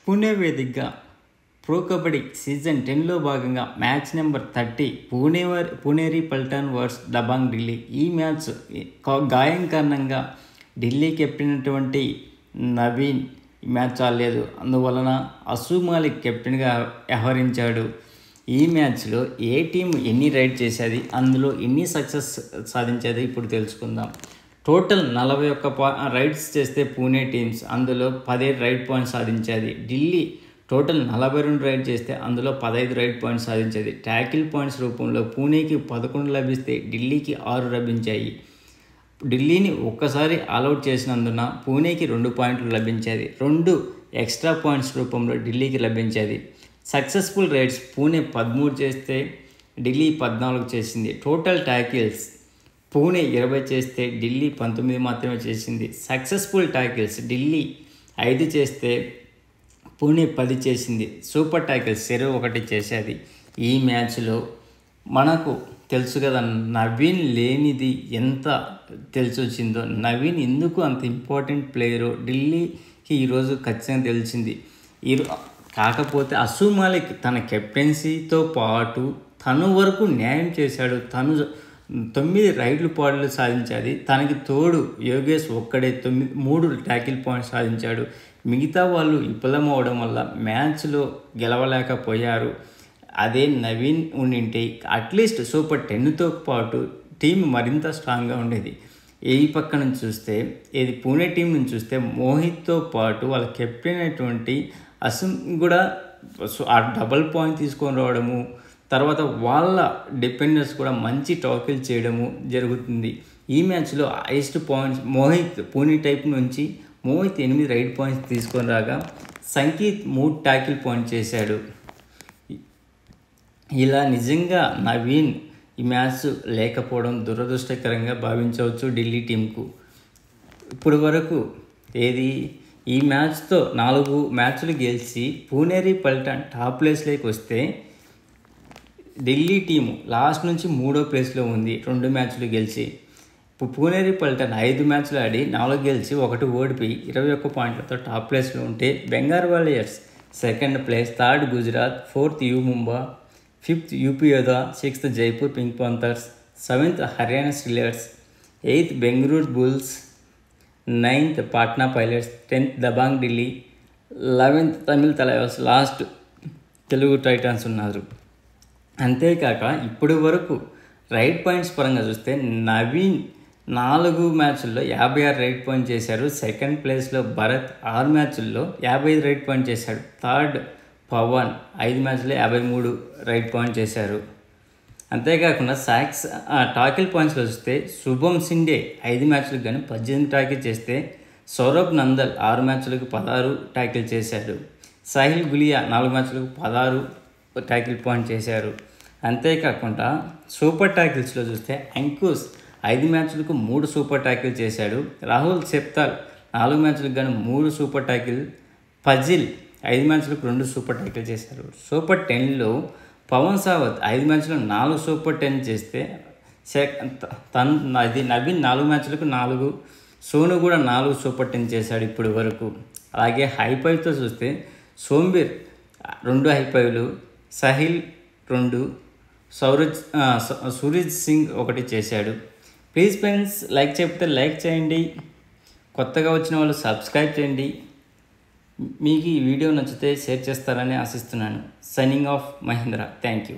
పుణె వేదికగా pro kabaddi season 10లో భాగంగా match number 30 Puneri Paltan versus Dabangg Delhi. ఈ మ్యాచ్ గాయం కారణంగా ఢిల్లీ కెప్టెన్ అయినటువంటి నవీన్ మ్యాచ్ ఆడలేదు. అందువలన అసు మాలిక్ కెప్టెన్గా వ్యవహరించాడు. ఈ మ్యాచ్లో ఏ టీం ఎన్ని రైడ్ చేసేది, అందులో ఎన్ని సక్సెస్ సాధించేది ఇప్పుడు తెలుసుకుందాం. టోటల్ 41 రైడ్స్ చేస్తే పూణే టీమ్స్ అందులో 17 రైడ్ పాయింట్స్ సాధించేది. ఢిల్లీ టోటల్ 42 రైడ్ చేస్తే అందులో 15 రైడ్ పాయింట్స్ సాధించేది. ట్యాకిల్ పాయింట్స్ రూపంలో పూణేకి 11 లభిస్తే ఢిల్లీకి 6 లభించాయి. ఢిల్లీని ఒక్కసారి ఆల్అవుట్ చేసినందున పూణేకి 2 పాయింట్లు లభించేది. 2 ఎక్స్ట్రా పాయింట్స్ రూపంలో ఢిల్లీకి లభించేది. సక్సెస్ఫుల్ రైడ్స్ పూణే 13 చేస్తే ఢిల్లీ 14 చేసింది. టోటల్ ట్యాకిల్స్ పూణే 20 చేస్తే ఢిల్లీ 19 మాత్రమే చేసింది. సక్సెస్ఫుల్ ట్యాకిల్స్ ఢిల్లీ 5 చేస్తే పూణే 10 చేసింది. సూపర్ ట్యాకిల్స్ 1 చేసేది. ఈ మ్యాచ్లో మనకు తెలుసు కదా, నవీన్ లేనిది ఎంత తెలిసి వచ్చిందో, నవీన్ ఎందుకు అంత ఇంపార్టెంట్ ప్లేయరో ఢిల్లీకి ఈరోజు ఖచ్చితంగా తెలిసింది. కాకపోతే అసు మాలిక్ తన కెప్టెన్సీతో పాటు తను వరకు న్యాయం చేశాడు. తను 9 రైడ్లు పాయింట్లు సాధించాడు. తనకి తోడు యోగేష్ ఒక్కడే 3 ట్యాకిల్ పాయింట్స్ సాధించాడు. మిగతా వాళ్ళు విఫలమవడం వల్ల మ్యాచ్లో గెలవలేకపోయారు. అదే నవీన్ ఉండింటే అట్లీస్ట్ సూపర్ 10తో పాటు టీం మరింత స్ట్రాంగ్గా ఉండేది. ఈ పక్క నుంచి చూస్తే పూణే టీం నుంచి చూస్తే మోహిత్తో పాటు వాళ్ళ కెప్టెన్ అయినటువంటి అసం కూడా ఆ డబల్ పాయింట్ తీసుకొని రావడము, తర్వాత వాళ్ళ డిఫెండర్స్ కూడా మంచి టాకిల్ చేయడము జరుగుతుంది. ఈ మ్యాచ్లో highest points Mohit Pune type నుంచి 8 రైడ్ పాయింట్స్ తీసుకొని రాగా సంకేత్ 3 ట్యాకిల్ పాయింట్ చేశాడు. ఇలా నిజంగా నవీన్ ఈ మ్యాచ్ లేకపోవడం దురదృష్టకరంగా భావించవచ్చు ఢిల్లీ టీంకు. ఇప్పుడు వరకు ఈ మ్యాచ్తో 4 మ్యాచ్లు గెలిచి పూణేరి పల్టాన్ టాప్ ప్లేస్లోకి వస్తే ఢిల్లీ టీము లాస్ట్ నుంచి 3వ ప్లేస్లో ఉంది 2 మ్యాచ్లు గెలిచి. పూణేరి పల్టాన్ 5 మ్యాచ్లు ఆడి 4 గెలిచి 1 ఓడిపోయి 21 పాయింట్లతో టాప్ ప్లేస్లో ఉంటే Bengal warriors 2nd place, 3rd Gujarat, 4th U Mumba, 5th UP Yoddha, 6th Jaipur pink panthers, 7th Haryana steelers, 8th Bengaluru bulls, 9th Patna pilots, 10th Dabang Delhi, 11th Tamil Thalaivas, last Telugu titans ఉన్నారు. అంతేకాక ఇప్పటి వరకు రైడ్ పాయింట్స్ పరంగా చూస్తే నవీన్ 4 మ్యాచ్ల్లో 56 రైడ్ పాయింట్ చేశారు. 2nd ప్లేస్లో భరత్ 6 మ్యాచ్ల్లో 55 రైడ్ పాయింట్ చేశాడు. 3rd పవన్ 5 మ్యాచ్ల్లో 53 రైడ్ పాయింట్ చేశారు. అంతేకాకుండా టాకిల్ పాయింట్స్లో చూస్తే శుభం సిండే 5 మ్యాచ్లకు కానీ 18 టాకిల్ చేస్తే సౌరభ్ నందల్ 6 మ్యాచ్లకు 16 టాకిల్ చేశాడు. సాహిల్ గులియా 4 మ్యాచ్లకు 16 టాకిల్ పాయింట్ చేశారు. అంతేకాకుండా సూపర్ టాకిల్స్లో చూస్తే అంకుష్ 5 మ్యాచ్లకు 3 సూపర్ టాకిల్ చేశాడు. రాహుల్ సెప్తాల్ 4 మ్యాచ్లకు కానీ 3 సూపర్ టాకిల్, ఫజిల్ 5 మ్యాచ్లకు 2 సూపర్ టాకిల్ చేశారు. సూపర్ 10లో పవన్ సావత్ 5 మ్యాచ్లో 4 సూపర్ 10 చేస్తే నవీన్ 4 మ్యాచ్లకు 4, సోను కూడా 4 సూపర్ 10 చేశాడు ఇప్పటి వరకు. అలాగే హైపైవ్తో చూస్తే సోంబీర్ 2 హైపైవ్లు, సాహిల్ 2, సూరజ్ సింగ్ 1 చేశాడు. ప్లీజ్ ఫ్రెండ్స్, లైక్ చెప్తే లైక్ చేయండి, కొత్తగా వచ్చిన వాళ్ళు సబ్స్క్రైబ్ చేయండి. మీకు ఈ వీడియో నచ్చితే షేర్ చేస్తారని ఆశిస్తున్నాను. Signing off Mahendra. Thank you.